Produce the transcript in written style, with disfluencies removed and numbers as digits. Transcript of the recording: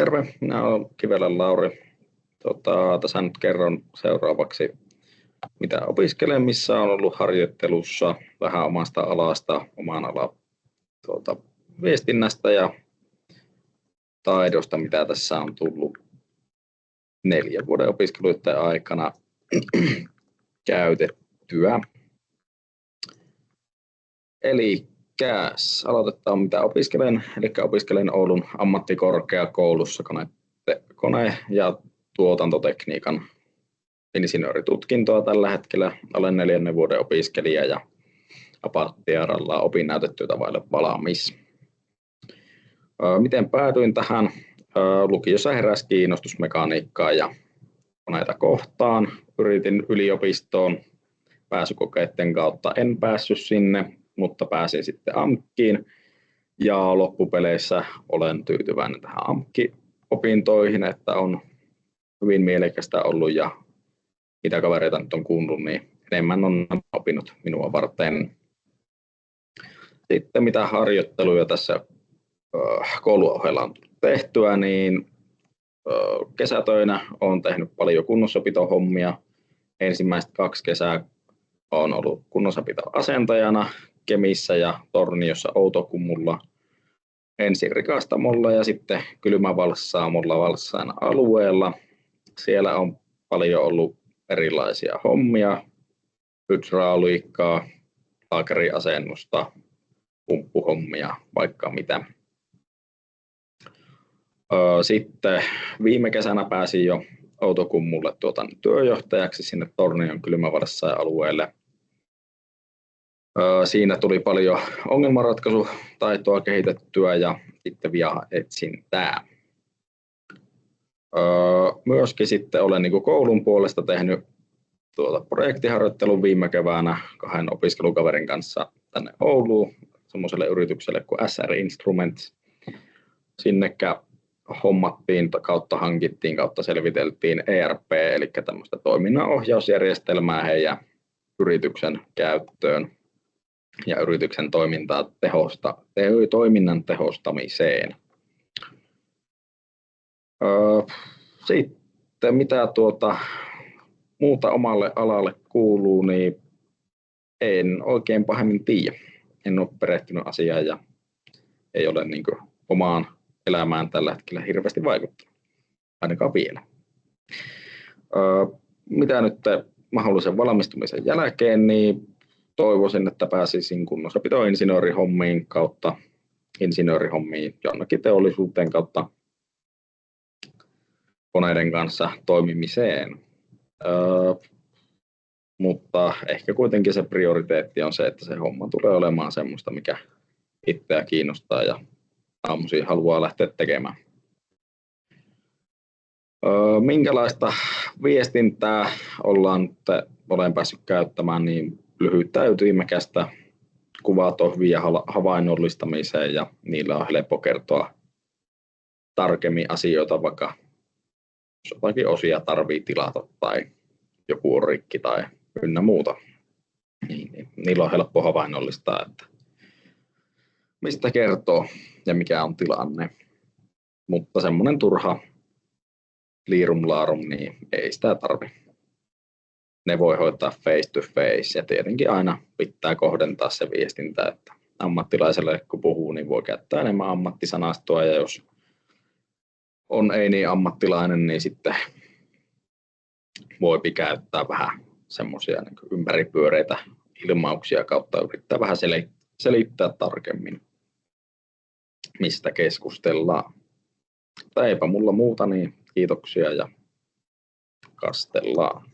Terve, minä olen Kivelän Lauri. Tässä nyt kerron seuraavaksi, mitä opiskelen, missä olen ollut harjoittelussa, vähän omasta alasta, oman alan viestinnästä ja taidosta, mitä tässä on tullut 4 vuoden opiskeluiden aikana käytettyä. Eli aloitetaan, mitä opiskelen. Eli opiskelen Oulun ammattikorkeakoulussa kone- ja tuotantotekniikan insinööritutkintoa tällä hetkellä. Olen 4. vuoden opiskelija ja apattiaralla opinnäytetyötä vaille valmis. Miten päädyin tähän? Lukiossa heräsi kiinnostus mekaniikkaa ja koneita kohtaan. Yritin yliopistoon pääsykokeiden kautta. En päässyt sinne, mutta pääsin sitten AMKkiin. Ja loppupeleissä olen tyytyväinen tähän AMK-opintoihin, että on hyvin mielekästä ollut ja mitä kavereita nyt on kuunnellut, niin enemmän on opinnot minua varten. Sitten mitä harjoitteluja tässä kouluohjelma on tehtyä, niin kesätöinä olen tehnyt paljon kunnossapitohommia. Ensimmäiset 2 kesää olen ollut kunnossapitoasentajana Kemissä ja Torniossa Outokummulla. Ensin rikastamolla ja sitten kylmävalssaamolla Valssaan alueella. Siellä on paljon ollut erilaisia hommia, hydrauliikkaa, laakeriasennusta, pumppuhommia, vaikka mitä. Sitten viime kesänä pääsin jo Outokummulle työjohtajaksi sinne Tornion kylmävalssaan alueelle. Siinä tuli paljon ongelmanratkaisutaitoa kehitettyä ja sitten vielä etsintää. Myöskin sitten olen koulun puolesta tehnyt projektiharjoittelun viime keväänä 2 opiskelukaverin kanssa tänne Ouluun semmoiselle yritykselle kuin SR Instruments. Sinnekä hommattiin kautta hankittiin kautta selviteltiin ERP eli tämmöistä toiminnanohjausjärjestelmää heidän yrityksen käyttöön ja yrityksen toiminnan tehostamiseen. Sitten mitä muuta omalle alalle kuuluu, niin en oikein pahemmin tiedä. En ole perehtynyt asiaan ja ei ole omaan elämään tällä hetkellä hirveästi vaikuttanut, ainakaan vielä. Mitä nyt mahdollisen valmistumisen jälkeen, niin toivoisin, että pääsisin kunnossapitoinsinöörihommiin kautta insinöörihommiin jonnekin teollisuuteen kautta koneiden kanssa toimimiseen. Mutta ehkä kuitenkin se prioriteetti on se, että se homma tulee olemaan semmoista, mikä itseä kiinnostaa ja aamuisin haluaa lähteä tekemään. Minkälaista viestintää olen päässyt käyttämään, niin lyhyttä ja ytimekästä kuvatohvia havainnollistamiseen ja niillä on helppo kertoa tarkemmin asioita, vaikka jos jotakin osia tarvitsee tilata tai joku on rikki tai ynnä muuta. Niin niillä on helppo havainnollistaa, että mistä kertoo ja mikä on tilanne. Mutta semmoinen turha liirum laarum, niin ei sitä tarvitse. Ne voi hoitaa face to face ja tietenkin aina pitää kohdentaa se viestintä, että ammattilaiselle kun puhuu, niin voi käyttää enemmän ammattisanastoa ja jos on ei niin ammattilainen, niin sitten voi käyttää vähän semmoisia ympäripyöreitä ilmauksia kautta yrittää vähän selittää tarkemmin, mistä keskustellaan. Tai eipä mulla muuta, niin kiitoksia ja kastellaan.